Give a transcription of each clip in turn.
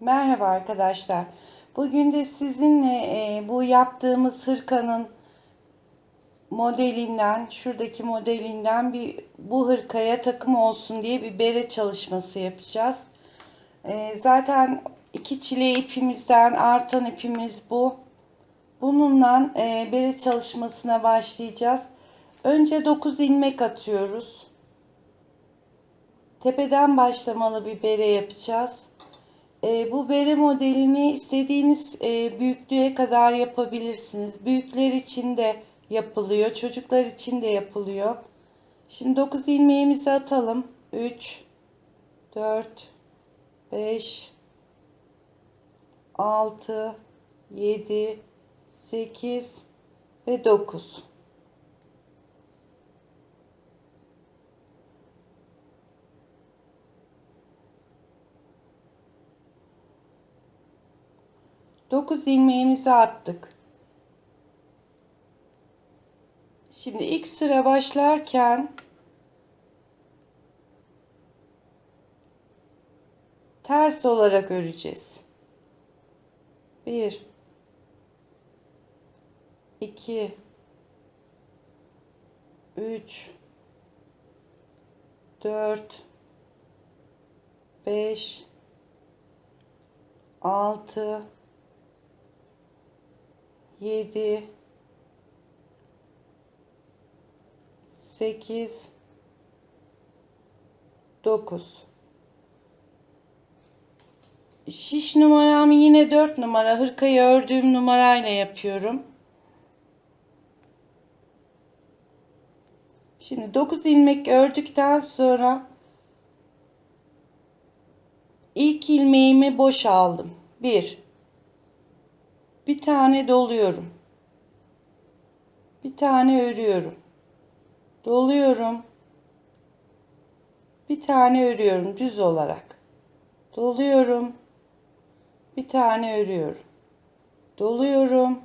Merhaba arkadaşlar. Bugün de sizinle bu yaptığımız hırkanın modelinden, şuradaki modelinden bu hırkaya takım olsun diye bir bere çalışması yapacağız. Zaten iki çile ipimizden artan ipimiz bu. Bununla bere çalışmasına başlayacağız. Önce 9 ilmek atıyoruz. Tepeden başlamalı bir bere yapacağız. Bu bere modelini istediğiniz büyüklüğe kadar yapabilirsiniz. Büyükler için de yapılıyor, çocuklar için de yapılıyor. Şimdi 9 ilmeğimizi atalım. 3, 4, 5, 6, 7, 8 ve 9. 9 ilmeğimizi attık. Şimdi ilk sıra başlarken ters olarak öreceğiz. 1, 2, 3, 4, 5, 6, 7, 8, 9. Şiş numaramı yine 4 numara hırkayı ördüğüm numarayla yapıyorum. Şimdi 9 ilmek ördükten sonra ilk ilmeğimi boş aldım. Bir tane doluyorum. Bir tane örüyorum. Doluyorum. Bir tane örüyorum düz olarak. Doluyorum. Bir tane örüyorum. Doluyorum.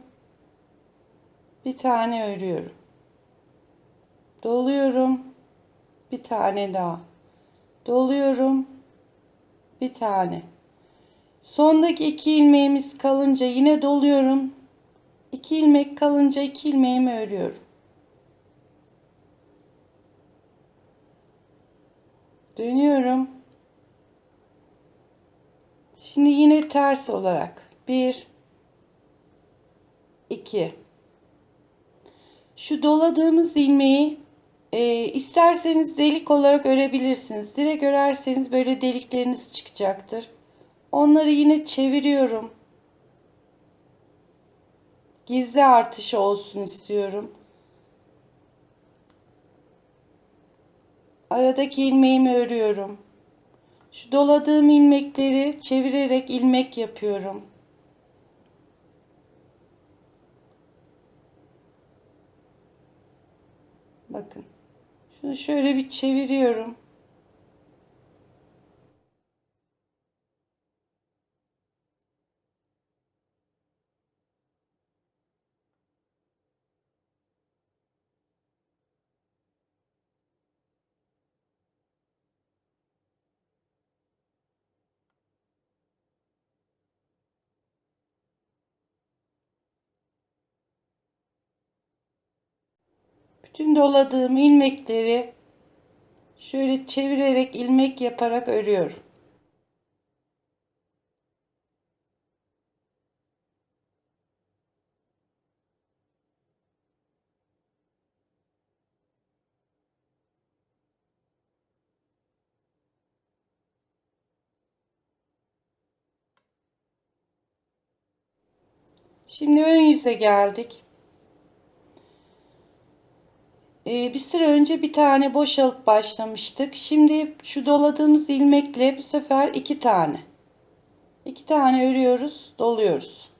Bir tane örüyorum. Doluyorum. Bir tane daha. Doluyorum. Bir tane. Sondaki 2 ilmeğimiz kalınca yine doluyorum. 2 ilmek kalınca 2 ilmeğimi örüyorum. Dönüyorum. Şimdi yine ters olarak 1, 2. Şu doladığımız ilmeği isterseniz delik olarak örebilirsiniz. Direkt örerseniz böyle delikleriniz çıkacaktır. Onları yine çeviriyorum. Gizli artışı olsun istiyorum. Aradaki ilmeğimi örüyorum. Şu doladığım ilmekleri çevirerek ilmek yapıyorum. Bakın. Şunu şöyle bir çeviriyorum. Bütün doladığım ilmekleri şöyle çevirerek ilmek yaparak örüyorum. Şimdi ön yüze geldik. Bir sıra önce bir tane boşalıp başlamıştık. Şimdi şu doladığımız ilmekle bu sefer iki tane örüyoruz, doluyoruz.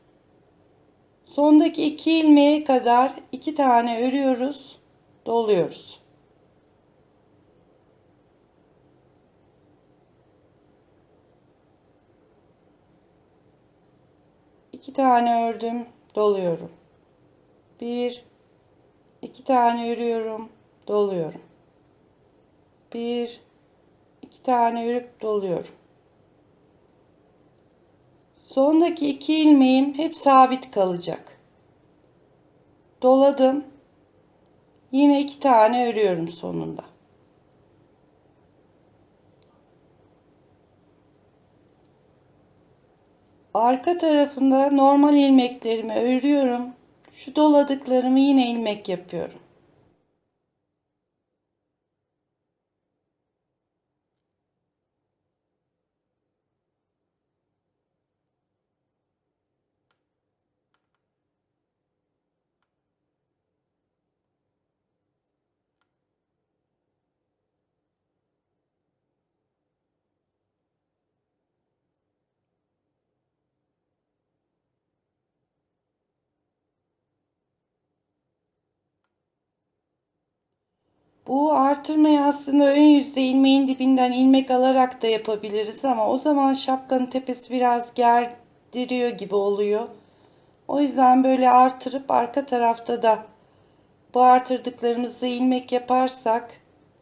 Sondaki 2 ilmeğe kadar 2 tane örüyoruz, doluyoruz. İki tane ördüm, doluyorum. Bir, iki tane örüyorum, doluyorum. Bir, iki tane örüp doluyorum. Sondaki 2 ilmeğim hep sabit kalacak. Doladım. Yine 2 tane örüyorum sonunda. Arka tarafında normal ilmeklerimi örüyorum. Şu doladıklarımı yine ilmek yapıyorum. Bu artırmayı aslında ön yüzde ilmeğin dibinden ilmek alarak da yapabiliriz ama o zaman şapkanın tepesi biraz gerdiriyor gibi oluyor. O yüzden böyle artırıp arka tarafta da bu artırdıklarımızı ilmek yaparsak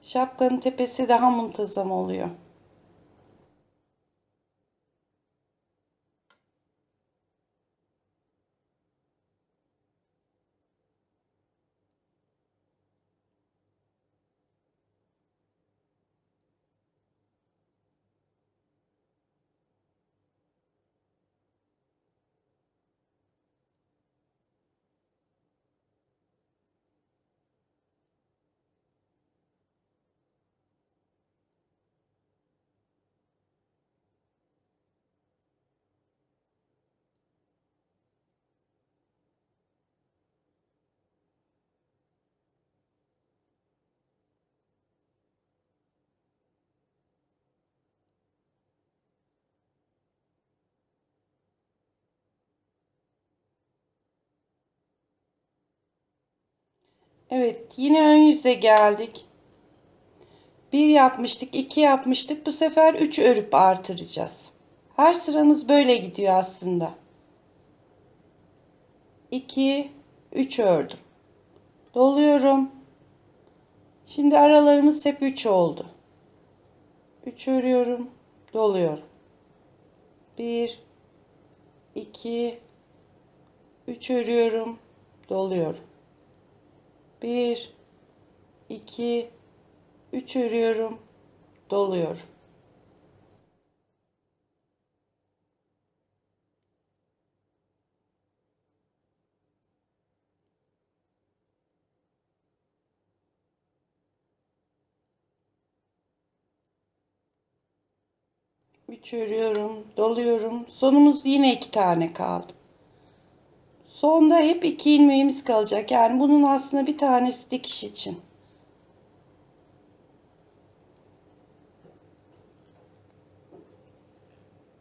şapkanın tepesi daha muntazam oluyor. Evet, yine ön yüze geldik. 1 yapmıştık, 2 yapmıştık. Bu sefer 3 örüp artıracağız. Her sıramız böyle gidiyor aslında. 2, 3 ördüm. Doluyorum. Şimdi aralarımız hep 3 oldu. 3 örüyorum, doluyorum. 1, 2, 3 örüyorum, doluyorum. 1, 2, 3 örüyorum, doluyorum. Üç örüyorum, doluyorum. Sonumuz yine 2 tane kaldı. Sonda hep 2 ilmeğimiz kalacak. Yani bunun aslında bir tanesi dikiş için.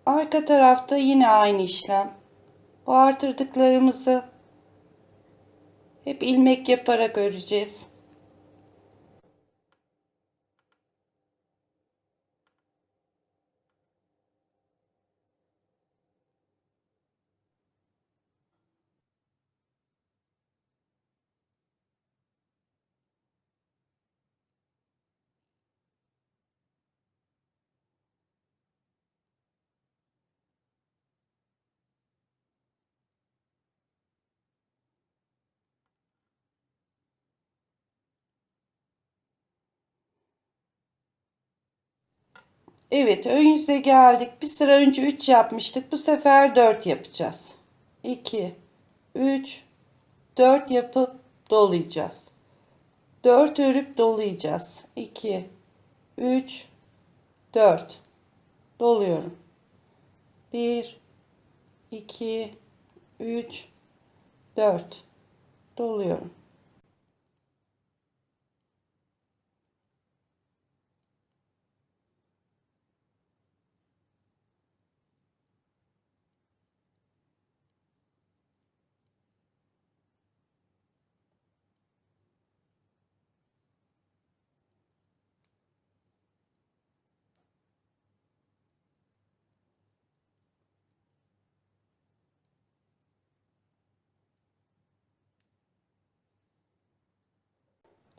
Arka tarafta yine aynı işlem. Bu artırdıklarımızı hep ilmek yaparak öreceğiz. Evet, ön yüze geldik. Bir sıra önce 3 yapmıştık. Bu sefer 4 yapacağız. 2, 3, 4 yapıp dolayacağız. 4 örüp dolayacağız. 2, 3, 4. Doluyorum. 1, 2, 3, 4. Doluyorum.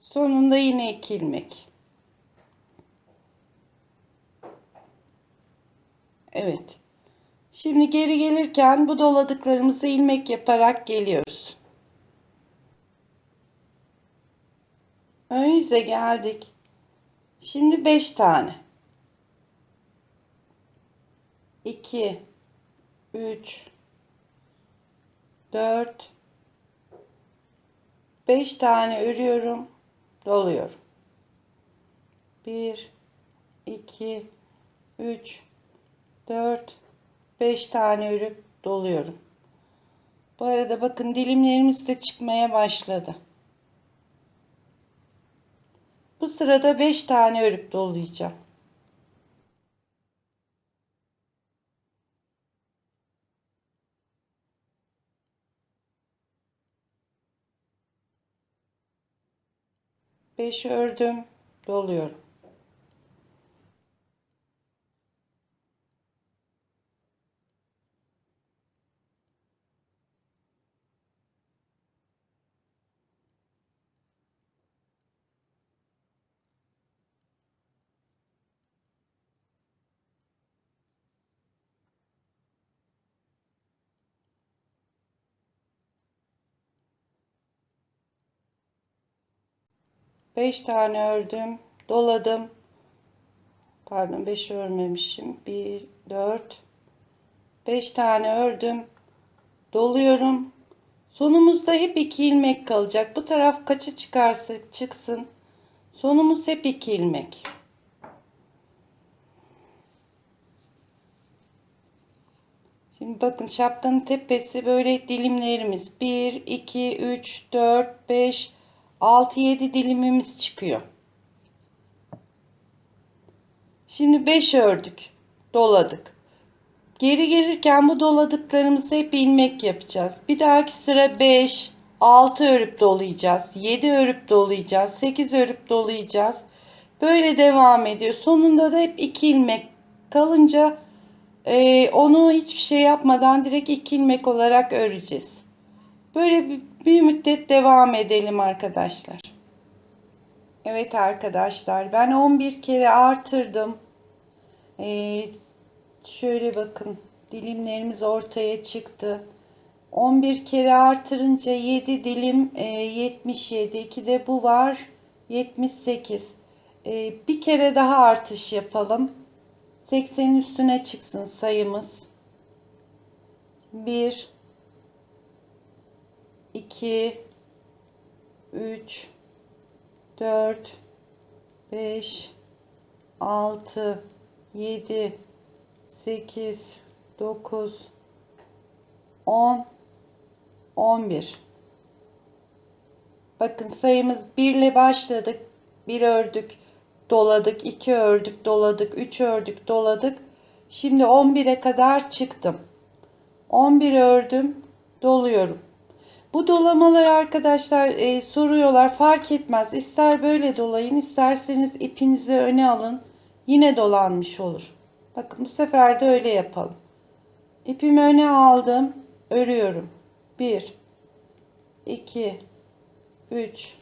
Sonunda yine 2 ilmek. Evet. Şimdi geri gelirken bu doladıklarımızı ilmek yaparak geliyoruz. Ön yüze geldik. Şimdi 5 tane. 2, 3, 4, 5 tane örüyorum, doluyorum. 1, 2, 3, 4, 5 tane örüp doluyorum. Bu arada bakın dilimlerimiz de çıkmaya başladı. Bu sırada 5 tane örüp dolayacağım. Beş ördüm, doluyorum. Beş tane ördüm, doladım. Pardon, 5 örmemişim. 1, 4, 5 tane ördüm, doluyorum. Sonumuzda hep 2 ilmek kalacak. Bu taraf kaça çıkarsa çıksın. Sonumuz hep 2 ilmek. Şimdi bakın şapkanın tepesi böyle dilimlerimiz. 1, 2, 3, 4, 5, 6, 7 dilimimiz çıkıyor. Şimdi 5 ördük. Doladık. Geri gelirken bu doladıklarımızı hep ilmek yapacağız. Bir dahaki sıra 5, 6 örüp dolayacağız. 7 örüp dolayacağız. 8 örüp dolayacağız. Böyle devam ediyor. Sonunda da hep 2 ilmek kalınca onu hiçbir şey yapmadan direkt 2 ilmek olarak öreceğiz. Böyle bir müddet devam edelim arkadaşlar. Evet arkadaşlar, ben 11 kere artırdım. Ee, Şöyle bakın, dilimlerimiz ortaya çıktı. 11 kere artırınca 7 dilim 77. 2 de bu var, 78. Bir kere daha artış yapalım. 80'in üstüne çıksın sayımız. 1, 2, 3, 4, 5, 6, 7, 8, 9, 10, 11. Bakın sayımız 1 ile başladık. 1 ördük, doladık, 2 ördük, doladık, 3 ördük, doladık. Şimdi 11'e kadar çıktım. 11 ördüm, doluyorum. Bu dolamalar arkadaşlar soruyorlar, fark etmez. İster böyle dolayın, isterseniz ipinizi öne alın. Yine dolanmış olur. Bakın bu sefer de öyle yapalım. İpimi öne aldım, örüyorum. 1, 2, 3,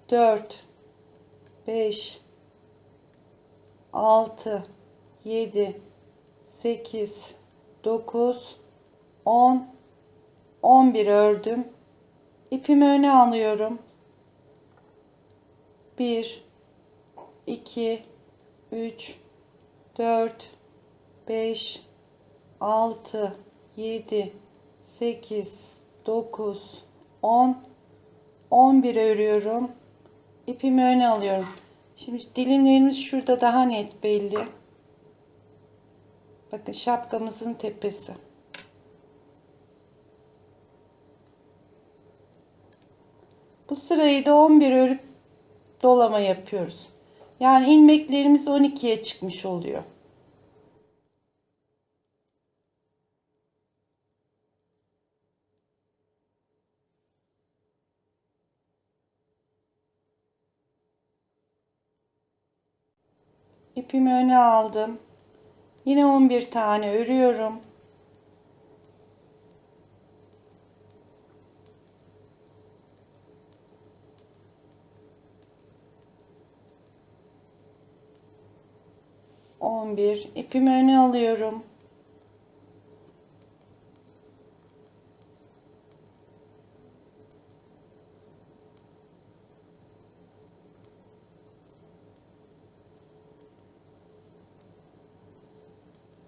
4, 5, 6, 7, 8, 9, 10, 11 ördüm. İpimi öne alıyorum. 1, 2, 3, 4, 5, 6, 7, 8, 9, 10, 11 örüyorum. İpimi öne alıyorum. Şimdi dilimlerimiz şurada daha net belli. Bakın şapkamızın tepesi. Bu sırayı da 11 örüp dolama yapıyoruz. Yani ilmeklerimiz 12'ye çıkmış oluyor. İpimi öne aldım. Yine 11 tane örüyorum. İpimi öne alıyorum.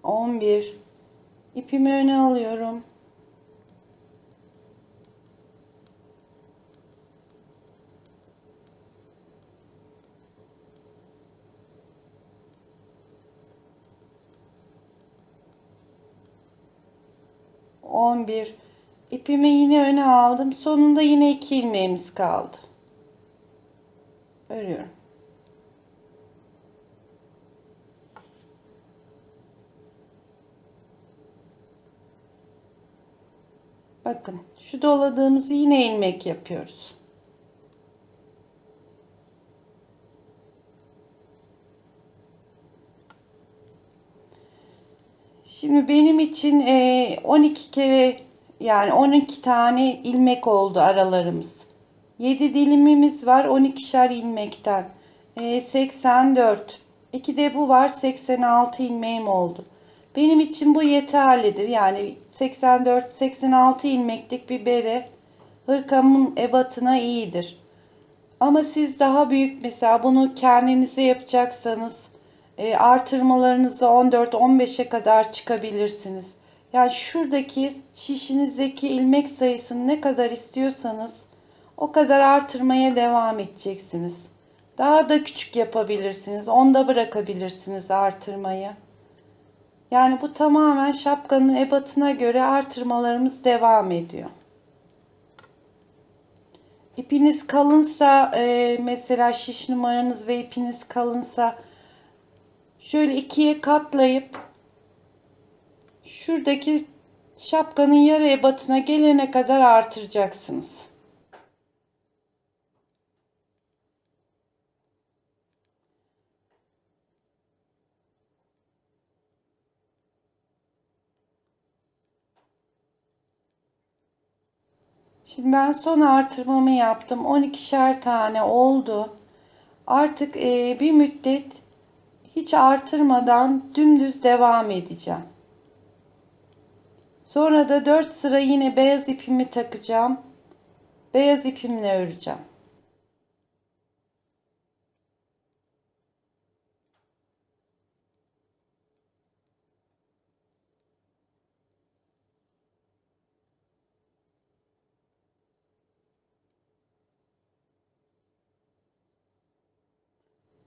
11. İpimi öne alıyorum. 11. İpimi yine öne aldım. Sonunda yine 2 ilmeğimiz kaldı. Örüyorum. Bakın şu doladığımızı yine ilmek yapıyoruz. Şimdi benim için 12 kere yani 12 tane ilmek oldu aralarımız. 7 dilimimiz var 12'şer ilmekten. 84. 2 de bu var 86 ilmeğim oldu. Benim için bu yeterlidir. Yani 84-86 ilmeklik bir bere hırkamın ebatına iyidir. Ama siz daha büyük mesela bunu kendinize yapacaksanız artırmalarınızı 14-15'e kadar çıkabilirsiniz. Yani şuradaki şişinizdeki ilmek sayısını ne kadar istiyorsanız o kadar artırmaya devam edeceksiniz. Daha da küçük yapabilirsiniz. Onda bırakabilirsiniz artırmayı. Yani bu tamamen şapkanın ebatına göre artırmalarımız devam ediyor. İpiniz kalınsa mesela şiş numaranız ve ipiniz kalınsa şöyle ikiye katlayıp şuradaki şapkanın yarı ebatına gelene kadar artıracaksınız. Şimdi ben son artırmamı yaptım. 12'şer tane oldu. Artık bir müddet hiç artırmadan dümdüz devam edeceğim. Sonra da 4 sıra yine beyaz ipimi takacağım. Beyaz ipimle öreceğim.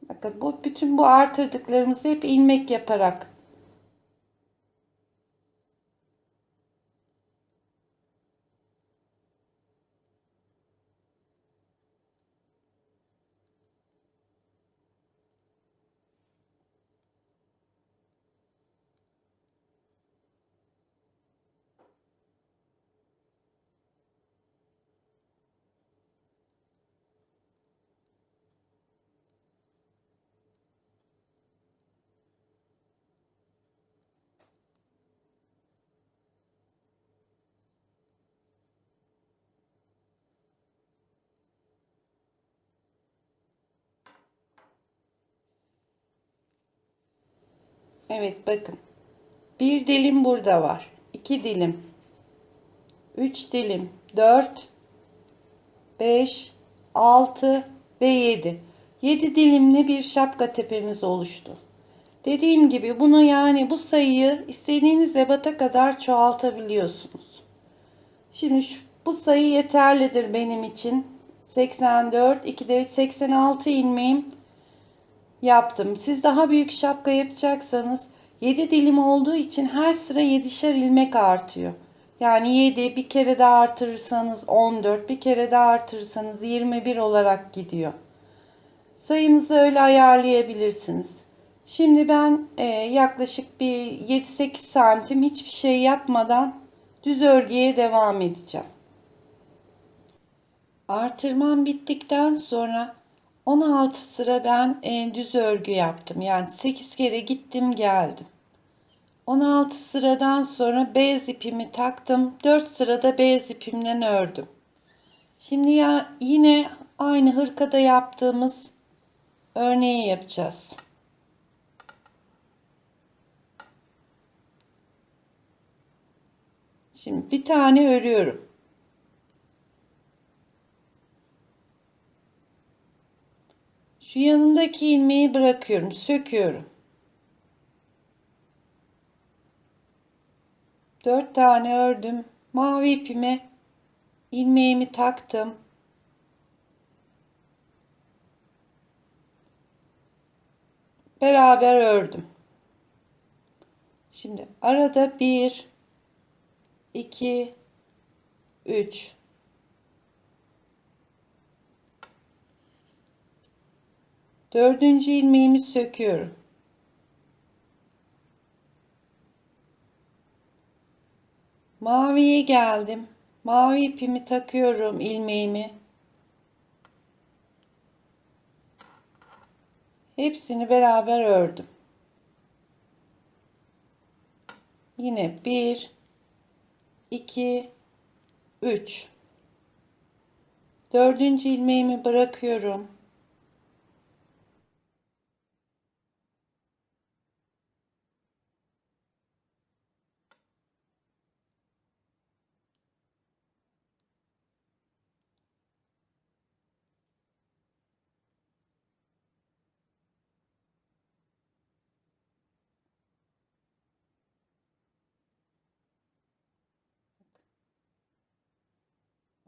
Bakın bütün bu artırdıklarımızı hep ilmek yaparak. Evet bakın. Bir dilim burada var. 2 dilim. 3 dilim. 4, 5, 6 ve 7. 7 dilimli bir şapka tepemiz oluştu. Dediğim gibi bunu yani bu sayıyı istediğiniz ebata kadar çoğaltabiliyorsunuz. Şimdi bu sayı yeterlidir benim için. 84, 2'de 86 ilmeğim yaptım. Siz daha büyük şapka yapacaksanız 7 dilim olduğu için her sıra 7'şer ilmek artıyor. Yani 7 bir kere daha artırırsanız 14, bir kere daha artırırsanız 21 olarak gidiyor. Sayınızı öyle ayarlayabilirsiniz. Şimdi ben yaklaşık bir 7-8 santim hiçbir şey yapmadan düz örgüye devam edeceğim. Artırmam bittikten sonra 16 sıra ben düz örgü yaptım. Yani 8 kere gittim geldim. 16 sıradan sonra beyaz ipimi taktım. 4 sırada beyaz ipimden ördüm. Şimdi ya yine aynı hırkada yaptığımız örneği yapacağız. Şimdi bir tane örüyorum. Şu yanındaki ilmeği bırakıyorum, söküyorum. 4 tane ördüm. Mavi ipime ilmeğimi taktım. Beraber ördüm. Şimdi arada 1 2 3 dördüncü ilmeğimi söküyorum. Maviye geldim. Mavi ipimi takıyorum, ilmeğimi. Hepsini beraber ördüm. Yine 1 2 3 dördüncü ilmeğimi bırakıyorum.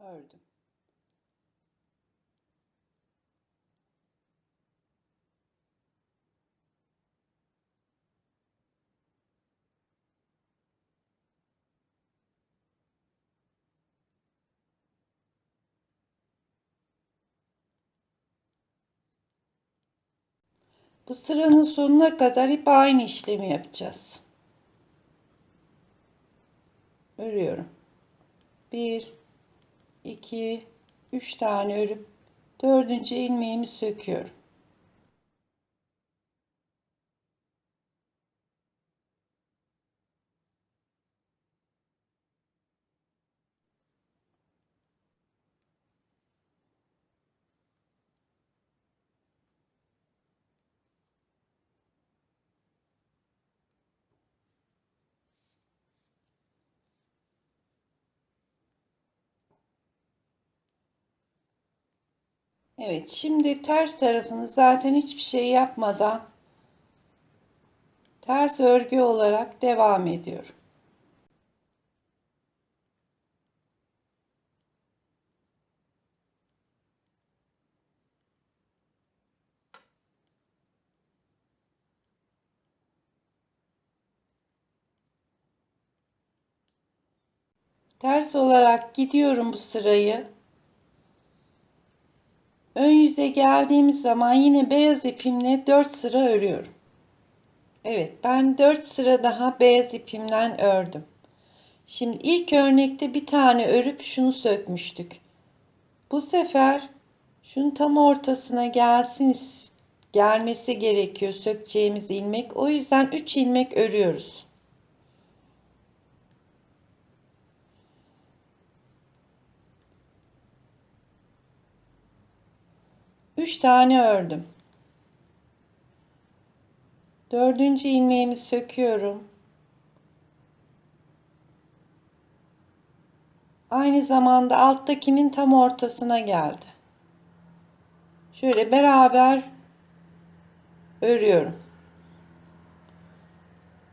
Ördüm. Bu sıranın sonuna kadar hep aynı işlemi yapacağız. Örüyorum. 1 2 3 tane örüp dördüncü ilmeğimi söküyorum. Evet, şimdi ters tarafını zaten hiçbir şey yapmadan ters örgü olarak devam ediyorum. Ters olarak gidiyorum bu sırayı. Ön yüze geldiğimiz zaman yine beyaz ipimle 4 sıra örüyorum. Evet, ben 4 sıra daha beyaz ipimden ördüm. Şimdi ilk örnekte bir tane örüp şunu sökmüştük. Bu sefer şunun tam ortasına gelmesi gerekiyor sökeceğimiz ilmek. O yüzden 3 ilmek örüyoruz. 3 tane ördüm. Dördüncü ilmeğimi söküyorum. Aynı zamanda alttakinin tam ortasına geldi. Şöyle beraber örüyorum.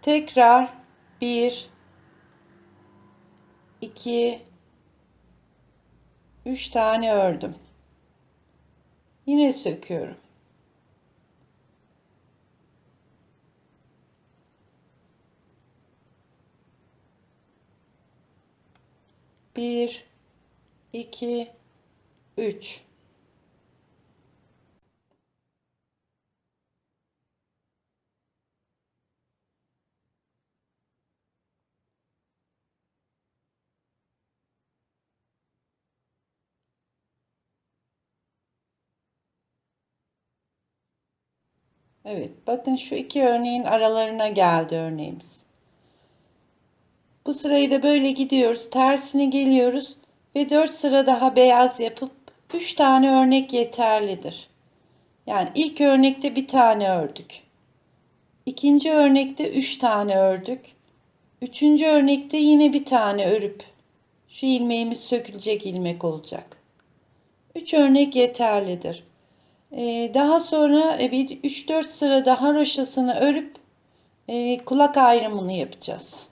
Tekrar 1 2 3 tane ördüm. Yine söküyorum. Bir, iki, üç. Evet, bakın şu iki örneğin aralarına geldi örneğimiz. Bu sırayı da böyle gidiyoruz. Tersine geliyoruz ve 4 sıra daha beyaz yapıp 3 tane örnek yeterlidir. Yani ilk örnekte bir tane ördük. İkinci örnekte 3 tane ördük. Üçüncü örnekte yine bir tane örüp şu ilmeğimiz sökülecek ilmek olacak. 3 örnek yeterlidir. Daha sonra bir 3-4 sıra daha roşasını örüp kulak ayrımını yapacağız.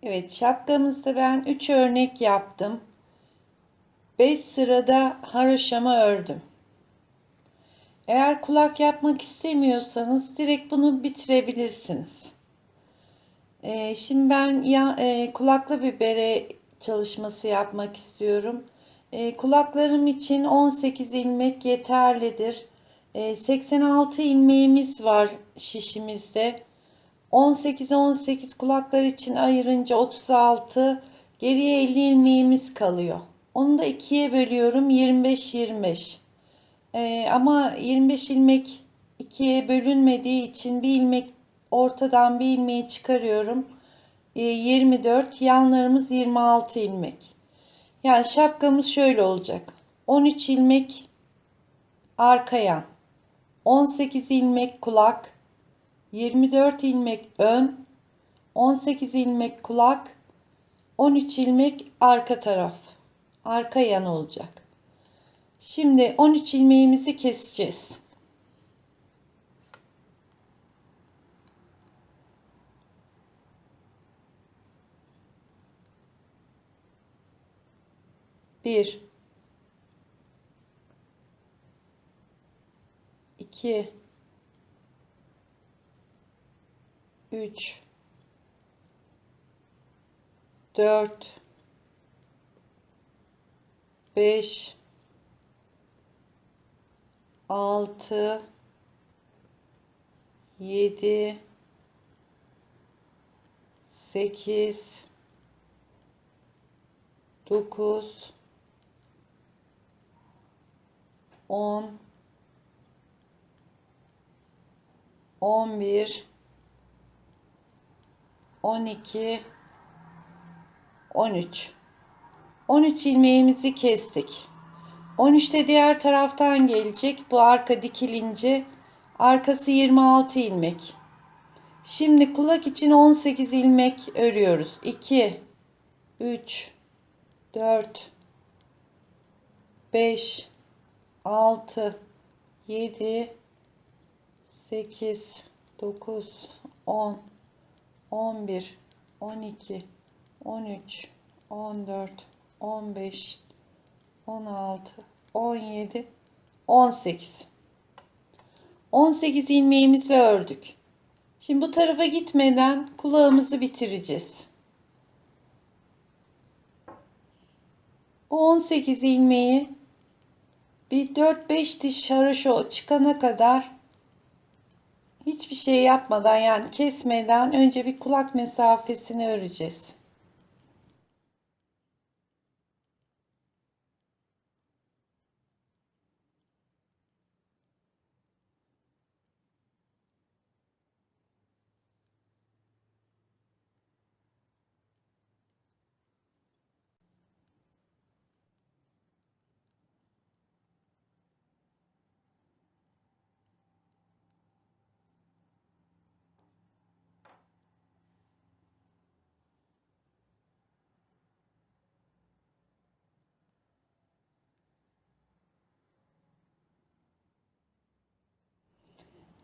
Evet, şapkamızda ben 3 örnek yaptım. 5 sırada haroşamı ördüm. Eğer kulak yapmak istemiyorsanız direkt bunu bitirebilirsiniz. Şimdi ben kulaklı bir bere çalışması yapmak istiyorum. Kulaklarım için 18 ilmek yeterlidir. 86 ilmeğimiz var şişimizde. 18 kulaklar için ayırınca 36, geriye 50 ilmeğimiz kalıyor. Onu da ikiye bölüyorum, 25. Ama 25 ilmek ikiye bölünmediği için bir ilmek ortadan bir ilmeği çıkarıyorum. 24, yanlarımız 26 ilmek. Yani şapkamız şöyle olacak. 13 ilmek arka yan, 18 ilmek kulak, 24 ilmek ön, 18 ilmek kulak, 13 ilmek arka taraf. Arka yan olacak. Şimdi 13 ilmeğimizi keseceğiz. Bir, iki, üç, dört, beş, altı, yedi, sekiz, dokuz, 10, 11, 12, 13. 13 ilmeğimizi kestik. 13 de diğer taraftan gelecek. Bu arka dikilince arkası 26 ilmek. Şimdi kulak için 18 ilmek örüyoruz. 2, 3, 4, 5, 6, 7, 8, 9, 10, 11, 12, 13, 14, 15, 16, 17, 18. 18 ilmeğimizi ördük. Şimdi bu tarafa gitmeden kulağımızı bitireceğiz. O 18 ilmeği bir 4-5 diş haroşa çıkana kadar hiçbir şey yapmadan, yani kesmeden önce bir kulak mesafesini öreceğiz.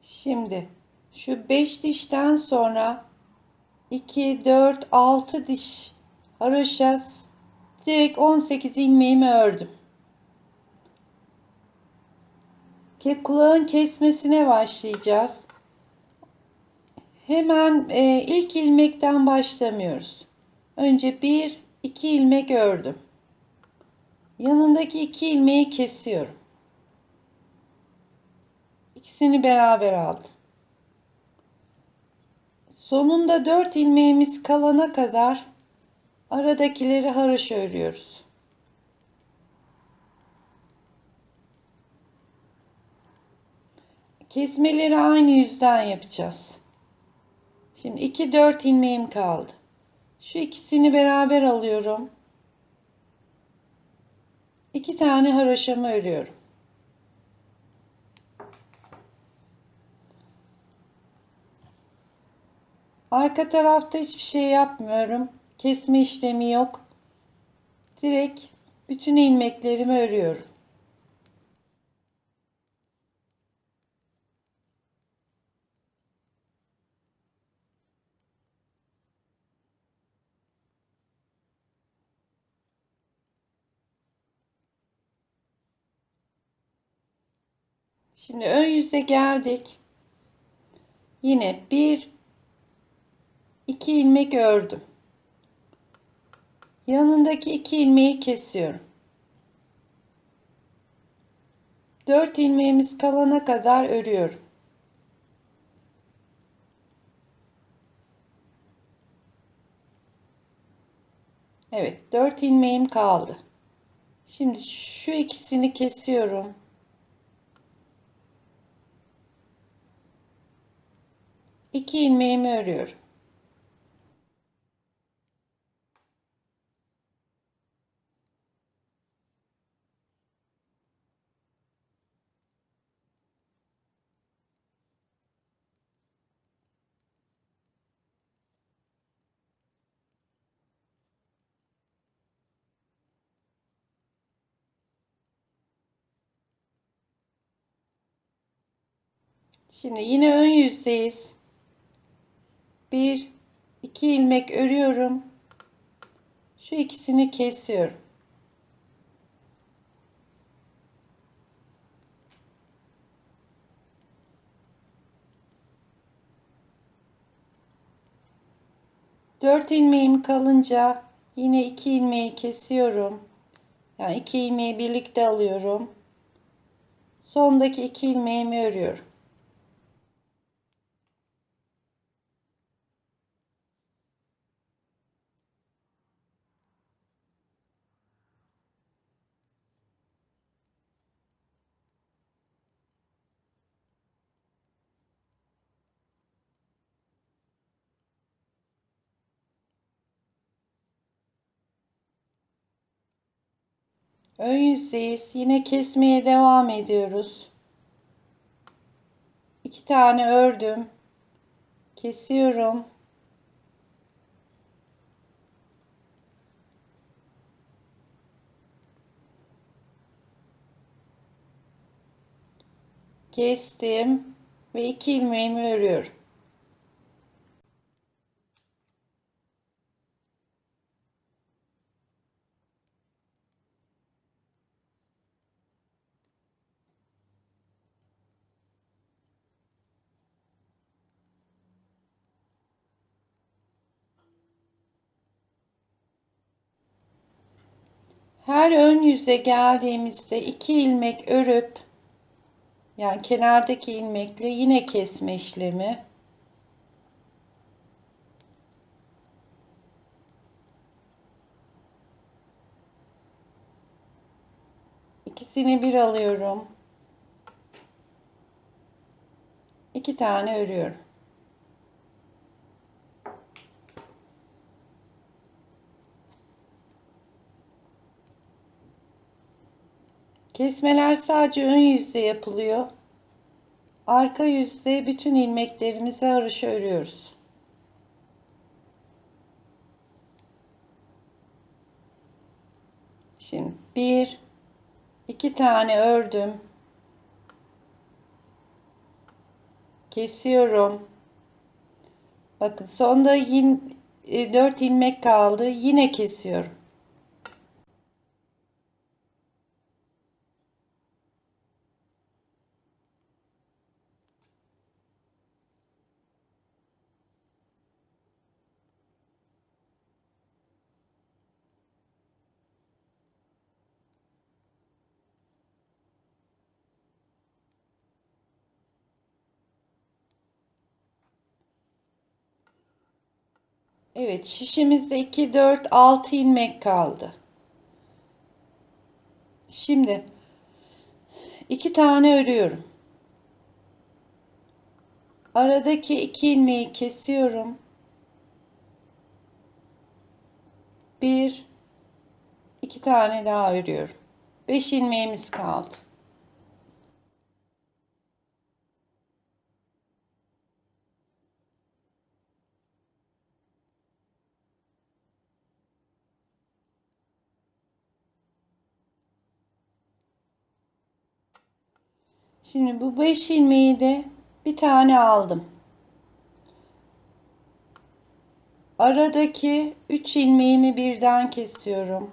Şimdi şu 5 dişten sonra 2, 4, 6 diş haroşa direkt 18 ilmeğimi ördüm. Kulağın kesmesine başlayacağız. Hemen ilk ilmekten başlamıyoruz. Önce 1, 2 ilmek ördüm. Yanındaki 2 ilmeği kesiyorum. İkisini beraber aldım. Sonunda 4 ilmeğimiz kalana kadar aradakileri haroşa örüyoruz. Kesmeleri aynı yüzden yapacağız. Şimdi 2, 4 ilmeğim kaldı. Şu ikisini beraber alıyorum. 2 tane haroşamı örüyorum. Arka tarafta hiçbir şey yapmıyorum. Kesme işlemi yok. Direkt bütün ilmeklerimi örüyorum. Şimdi ön yüze geldik. Yine 1 2 ilmek ördüm. Yanındaki 2 ilmeği kesiyorum. 4 ilmeğimiz kalana kadar örüyorum. Evet, 4 ilmeğim kaldı. Şimdi şu ikisini kesiyorum. 2 ilmeğimi örüyorum. Şimdi yine ön yüzdeyiz. 1 2 ilmek örüyorum. Şu ikisini kesiyorum. Dört ilmeğim kalınca yine 2 ilmeği kesiyorum. Yani 2 ilmeği birlikte alıyorum. Sondaki 2 ilmeğimi örüyorum. Ön yüzdeyiz. Yine kesmeye devam ediyoruz. 2 tane ördüm. Kesiyorum. Kestim ve 2 ilmeğimi örüyorum. Her ön yüze geldiğimizde 2 ilmek örüp, yani kenardaki ilmekle yine kesme işlemi. İkisini bir alıyorum. 2 tane örüyorum. Kesmeler sadece ön yüzde yapılıyor. Arka yüzde bütün ilmeklerimizi haroşa örüyoruz. Şimdi 1 2 tane ördüm. Kesiyorum. Bakın sonda yine 4 ilmek kaldı. Yine kesiyorum. Evet, şişimizde 2 4 6 ilmek kaldı. Şimdi 2 tane örüyorum. Aradaki 2 ilmeği kesiyorum. 1 2 tane daha örüyorum. 5 ilmeğimiz kaldı. Şimdi bu 5 ilmeği de bir tane aldım. Aradaki 3 ilmeğimi birden kesiyorum.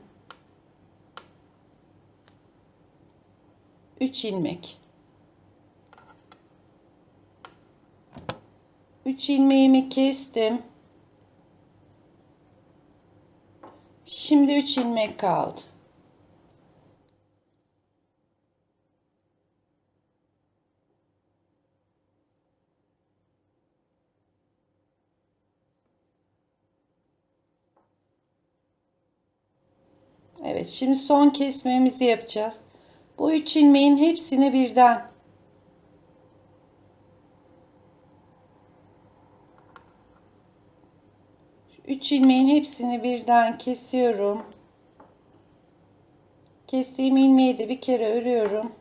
3 ilmek. 3 ilmeğimi kestim. Şimdi 3 ilmek kaldı. Evet, şimdi son kesmemizi yapacağız. Bu 3 ilmeğin hepsini birden 3 ilmeğin hepsini birden kesiyorum. Kestiğim ilmeği de bir kere örüyorum.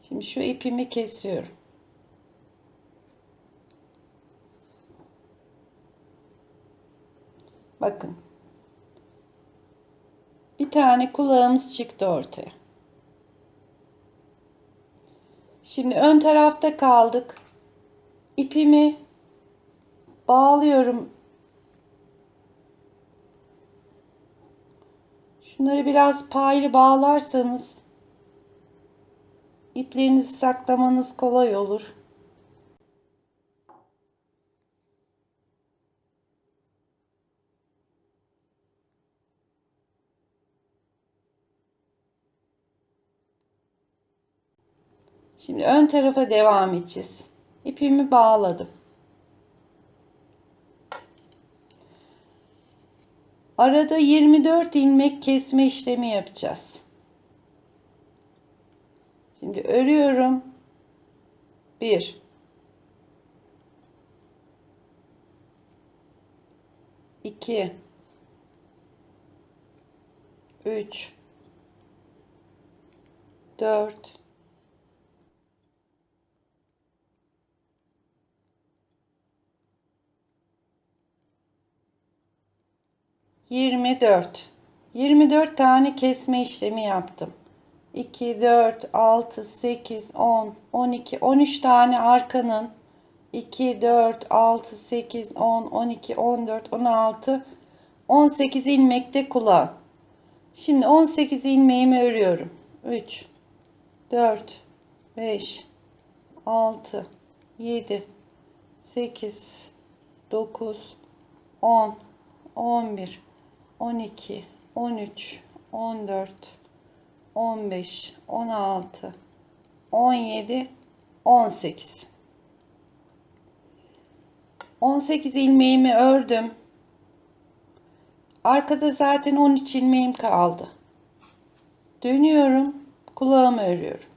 Şimdi şu ipimi kesiyorum. Bakın. Bir tane kulağımız çıktı ortaya. Şimdi ön tarafta kaldık. İpimi bağlıyorum. Şunları biraz paylı bağlarsanız iplerinizi saklamanız kolay olur. Şimdi ön tarafa devam edeceğiz. İpimi bağladım. Arada 24 ilmek kesme işlemi yapacağız. Şimdi örüyorum. 1 2 3 4 24 24 tane kesme işlemi yaptım. 2 4 6 8 10 12 13 tane arkanın 2 4 6 8 10 12 14 16 18 ilmekte kulağın. Şimdi 18 ilmeğimi örüyorum. 3 4 5 6 7 8 9 10 11 12 13 14 15 16 17 18 18 ilmeğimi ördüm. Arkada zaten 13 ilmeğim kaldı. Dönüyorum, kulağımı örüyorum.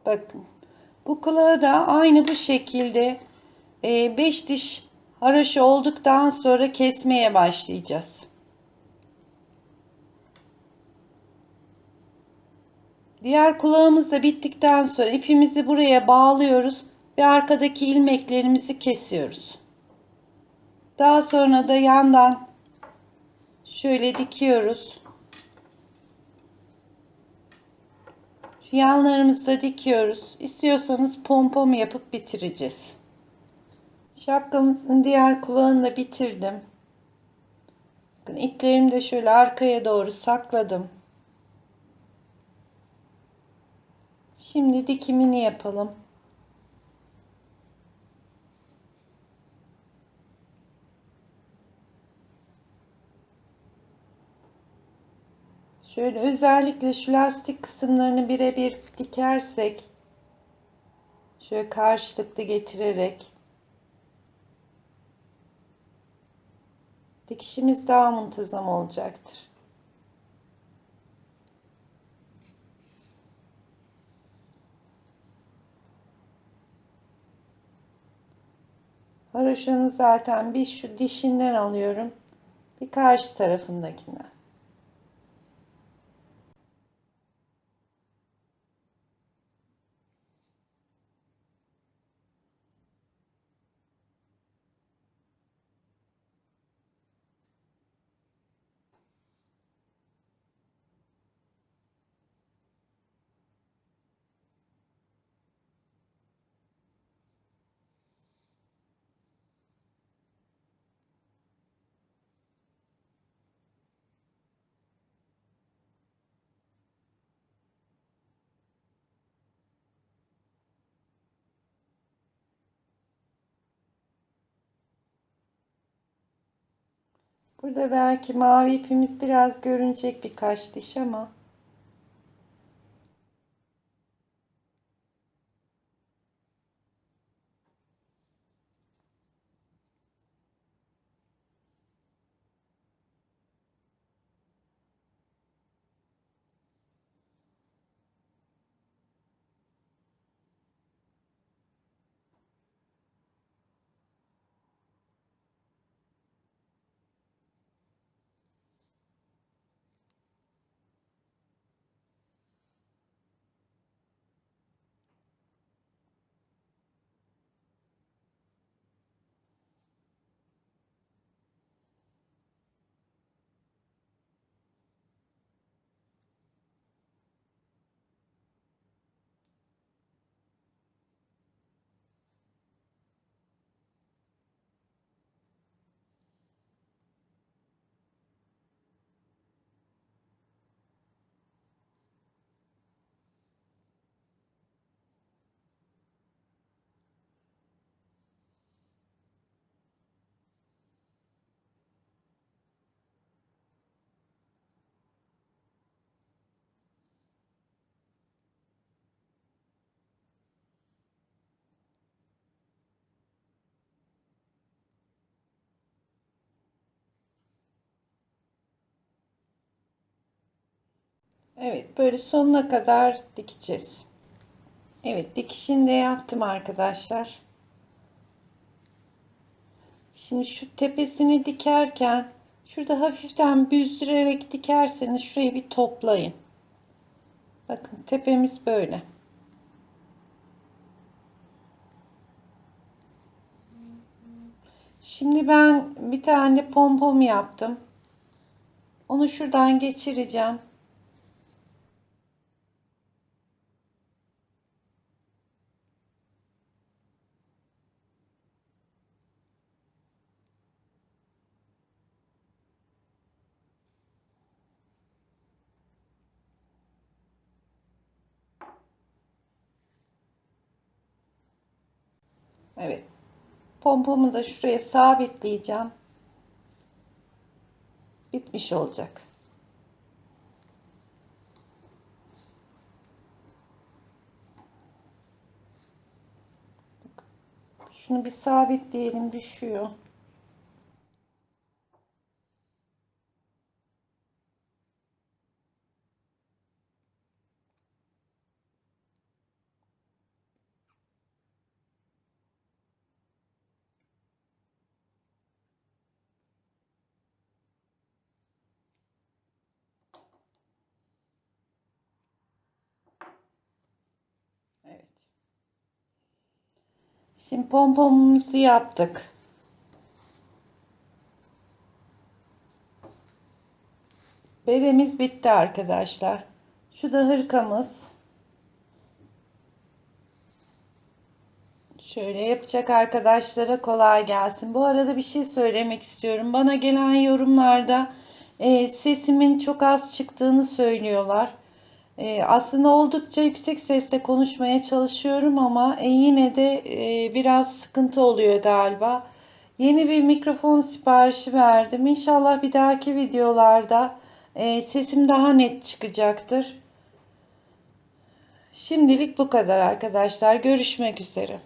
Bakın. Bu kulağı da aynı bu şekilde 5 diş haroşa olduktan sonra kesmeye başlayacağız. Diğer kulağımız da bittikten sonra ipimizi buraya bağlıyoruz ve arkadaki ilmeklerimizi kesiyoruz. Daha sonra da yandan şöyle dikiyoruz. Şu yanlarımızı da dikiyoruz. İstiyorsanız pompon yapıp bitireceğiz. Şapkamızın diğer kulağını da bitirdim. Bakın iplerimi de şöyle arkaya doğru sakladım. Şimdi dikimini yapalım. Şöyle özellikle şu lastik kısımlarını birebir dikersek şöyle karşılıklı getirerek dikişimiz daha muntazam olacaktır. Haroşanı zaten bir şu dişinden alıyorum, bir karşı tarafındakinden. Burada belki mavi ipimiz biraz görünecek birkaç diş ama evet, böyle sonuna kadar dikeceğiz. Evet, dikişini de yaptım arkadaşlar. Şimdi şu tepesini dikerken şurada hafiften büzdürerek dikerseniz şurayı bir toplayın. Bakın tepemiz böyle. Şimdi ben bir tane de pompon yaptım. Onu şuradan geçireceğim. Evet. Pompomu da şuraya sabitleyeceğim. Bitmiş olacak. Şunu bir sabitleyelim, düşüyor. Evet. Şimdi pomponumuzu yaptık. Beremiz bitti arkadaşlar. Şu da hırkamız. Şöyle yapacak arkadaşlara kolay gelsin. Bu arada bir şey söylemek istiyorum. Bana gelen yorumlarda sesimin çok az çıktığını söylüyorlar. Aslında oldukça yüksek sesle konuşmaya çalışıyorum ama yine de biraz sıkıntı oluyor galiba. Yeni bir mikrofon siparişi verdim. İnşallah bir dahaki videolarda sesim daha net çıkacaktır. Şimdilik bu kadar arkadaşlar. Görüşmek üzere.